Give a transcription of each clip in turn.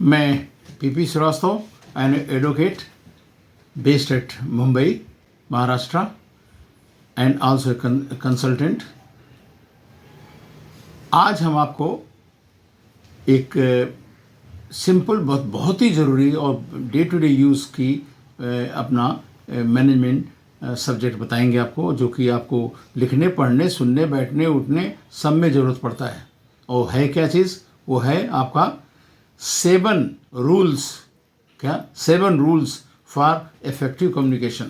मैं P P Srivastava an advocate based at Mumbai Maharashtra and also consultant. आज हम आपको एक सिंपल बहुत ही ज़रूरी और डे टू डे यूज़ की अपना मैनेजमेंट सब्जेक्ट बताएंगे आपको, जो कि आपको लिखने, पढ़ने, सुनने, बैठने, उठने सब में ज़रूरत पड़ता है। और है क्या चीज़? वो है आपका 7 रूल्स। क्या? 7 rules for effective communication.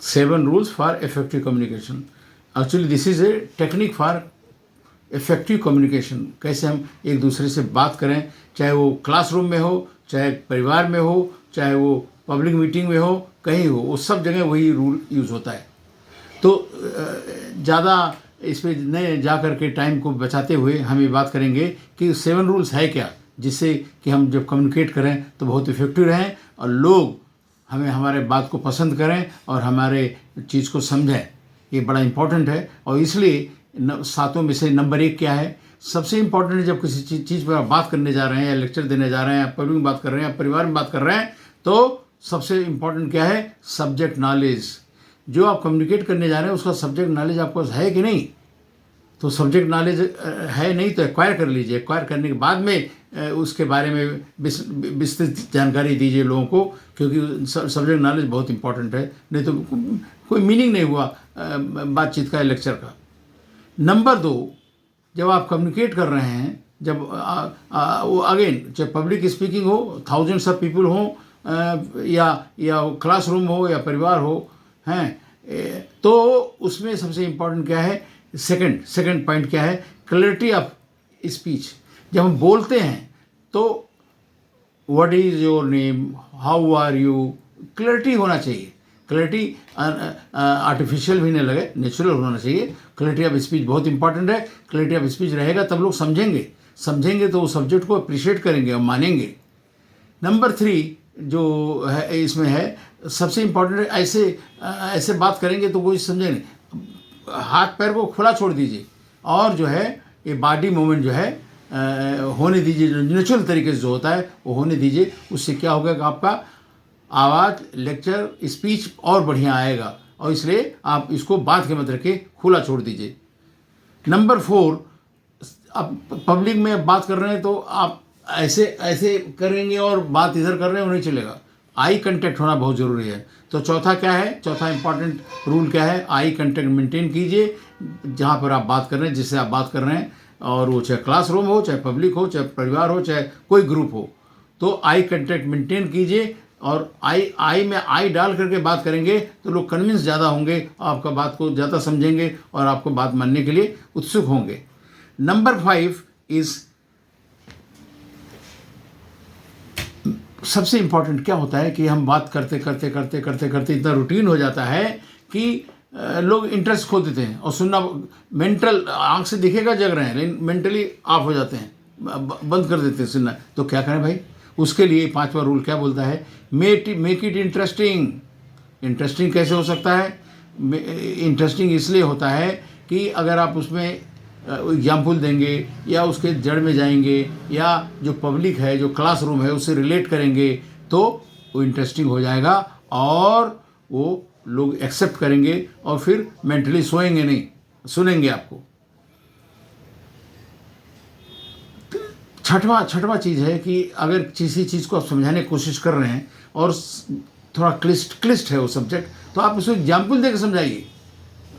7 rules for effective communication. Actually this is a technique for effective communication. कैसे हम एक दूसरे से बात करें, चाहे वो क्लासरूम में हो, चाहे परिवार में हो, चाहे वो पब्लिक मीटिंग में हो, कहीं हो, वो सब जगह वही रूल यूज़ होता है। तो ज़्यादा इस पर न जा कर के टाइम को बचाते हुए हम ये बात करेंगे कि 7 रूल्स है क्या, जिससे कि हम जब कम्युनिकेट करें तो बहुत इफेक्टिव रहें और लोग हमें हमारे बात को पसंद करें और हमारे चीज़ को समझें। ये बड़ा इम्पोर्टेंट है। और इसलिए 7 में से नंबर 1 क्या है? सबसे इम्पोर्टेंट है, जब किसी चीज़ पर आप बात करने जा रहे हैं या लेक्चर देने जा रहे हैं या पब्लिक में बात कर रहे हैं या परिवार में बात कर रहे हैं, तो सबसे इम्पोर्टेंट क्या है? Subject knowledge. जो आप कम्युनिकेट करने जा रहे हैं उसका सब्जेक्ट नॉलेज आपको है कि नहीं? तो सब्जेक्ट नॉलेज है नहीं तो एक्वायर कर लीजिए। एक्वायर करने के बाद में उसके बारे में विस्तृत जानकारी दीजिए लोगों को, क्योंकि सब्जेक्ट नॉलेज बहुत इंपॉर्टेंट है। नहीं तो कोई मीनिंग नहीं हुआ बातचीत का, लेक्चर का। नंबर 2, जब आप कम्युनिकेट कर रहे हैं, जब वो अगेन चाहे पब्लिक स्पीकिंग हो, थाउजेंड्स ऑफ पीपल हो, या क्लासरूम हो या परिवार हो, हैं, तो उसमें सबसे इम्पोर्टेंट क्या है? सेकंड पॉइंट क्या है? Clarity of speech. जब हम बोलते हैं तो what is your name, how are you, clarity होना चाहिए। क्लैरिटी आर्टिफिशियल भी नहीं लगे, नेचुरल होना चाहिए। क्लैरिटी ऑफ स्पीच बहुत इंपॉर्टेंट है। क्लैरिटी ऑफ स्पीच रहेगा तब लोग समझेंगे तो वो सब्जेक्ट को अप्रिशिएट करेंगे और मानेंगे। नंबर 3 जो है इसमें है, सबसे इम्पोर्टेंट है, ऐसे बात करेंगे तो कोई समझे नहीं। हाथ पैर को खुला छोड़ दीजिए और जो है ये बॉडी मूवमेंट जो है होने दीजिए, जो नेचुरल तरीके से जो होता है वो होने दीजिए। उससे क्या होगा कि आपका आवाज़, लेक्चर, स्पीच और बढ़िया आएगा। और इसलिए आप इसको बात के मत रखे, खुला छोड़ दीजिए। नंबर 4, अब पब्लिक में बात कर रहे हैं तो आप ऐसे करेंगे और बात इधर कर रहे हैं, वो नहीं चलेगा। आई कांटेक्ट होना बहुत ज़रूरी है। तो चौथा क्या है? चौथा इंपॉर्टेंट रूल क्या है? आई कांटेक्ट मेंटेन कीजिए जहाँ पर आप बात कर रहे हैं, जिससे आप बात कर रहे हैं, और वो चाहे क्लासरूम हो, चाहे पब्लिक हो, चाहे परिवार हो, चाहे कोई ग्रुप हो, तो आई कांटेक्ट मेंटेन कीजिए। और आई में आई डाल करके बात करेंगे तो लोग कन्विंस ज़्यादा होंगे, आपका बात को ज़्यादा समझेंगे और आपको बात मानने के लिए उत्सुक होंगे। नंबर 5 इज़ सबसे इम्पॉर्टेंट। क्या होता है कि हम बात करते इतना रूटीन हो जाता है कि लोग इंटरेस्ट खो देते हैं और सुनना, मेंटल आंख से दिखेगा जग रहे हैं लेकिन मेंटली ऑफ हो जाते हैं, बंद कर देते हैं सुनना। तो क्या करें भाई? उसके लिए 5वां रूल क्या बोलता है? Make it interesting. इंटरेस्टिंग कैसे हो सकता है? इंटरेस्टिंग इसलिए होता है कि अगर आप उसमें एग्जाम्पल देंगे या उसके जड़ में जाएंगे या जो पब्लिक है, जो क्लासरूम है, उससे रिलेट करेंगे तो वो इंटरेस्टिंग हो जाएगा और वो लोग एक्सेप्ट करेंगे और फिर मेंटली सोएंगे नहीं, सुनेंगे आपको। छठवां चीज़ है कि अगर किसी चीज़ को आप समझाने की कोशिश कर रहे हैं और थोड़ा क्लिष्ट है वो सब्जेक्ट, तो आप उसको एग्जाम्पल देकर समझाइए।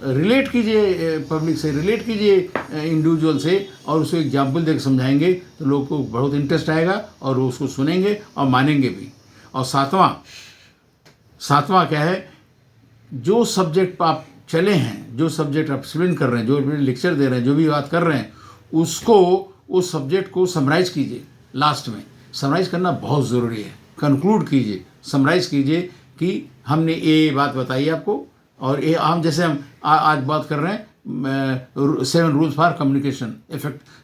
रिलेट कीजिए पब्लिक से, रिलेट कीजिए इंडिविजुअल से, और उसको एग्जाम्पल देकर समझाएंगे तो लोग को बहुत इंटरेस्ट आएगा और वो उसको सुनेंगे और मानेंगे भी। और सातवां क्या है? जो सब्जेक्ट पर आप चले हैं, जो सब्जेक्ट आप एक्सप्लेन कर रहे हैं, जो भी लेक्चर दे रहे हैं, जो भी बात कर रहे हैं, उसको, उस सब्जेक्ट को समराइज़ कीजिए। लास्ट में समराइज़ करना बहुत ज़रूरी है। कंक्लूड कीजिए, समराइज़ कीजिए कि हमने ये बात बताई आपको, और ये हम जैसे हम आज बात कर रहे हैं 7 rules for communication,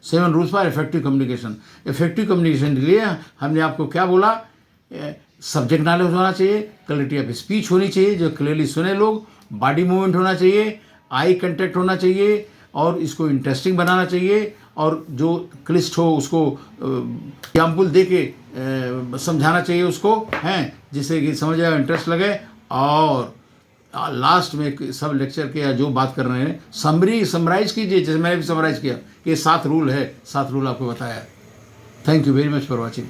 7 rules for effective communication. Effective communication के लिए हमने आपको क्या बोला? सब्जेक्ट नॉलेज होना चाहिए, क्लैरिटी ऑफ स्पीच होनी चाहिए, जो क्लियरली सुने लोग, बॉडी मूवमेंट होना चाहिए, आई कांटेक्ट होना चाहिए, और इसको इंटरेस्टिंग बनाना चाहिए, और जो क्लिष्ट हो उसको एग्जाम्पल दे के समझाना चाहिए उसको, हैं, जिससे कि समझ आए, इंटरेस्ट लगे। और लास्ट में सब लेक्चर के या जो बात कर रहे हैं समराइज कीजिए, जैसे मैंने भी समराइज किया कि 7 रूल है, 7 रूल आपको बताया। Thank you very much for watching.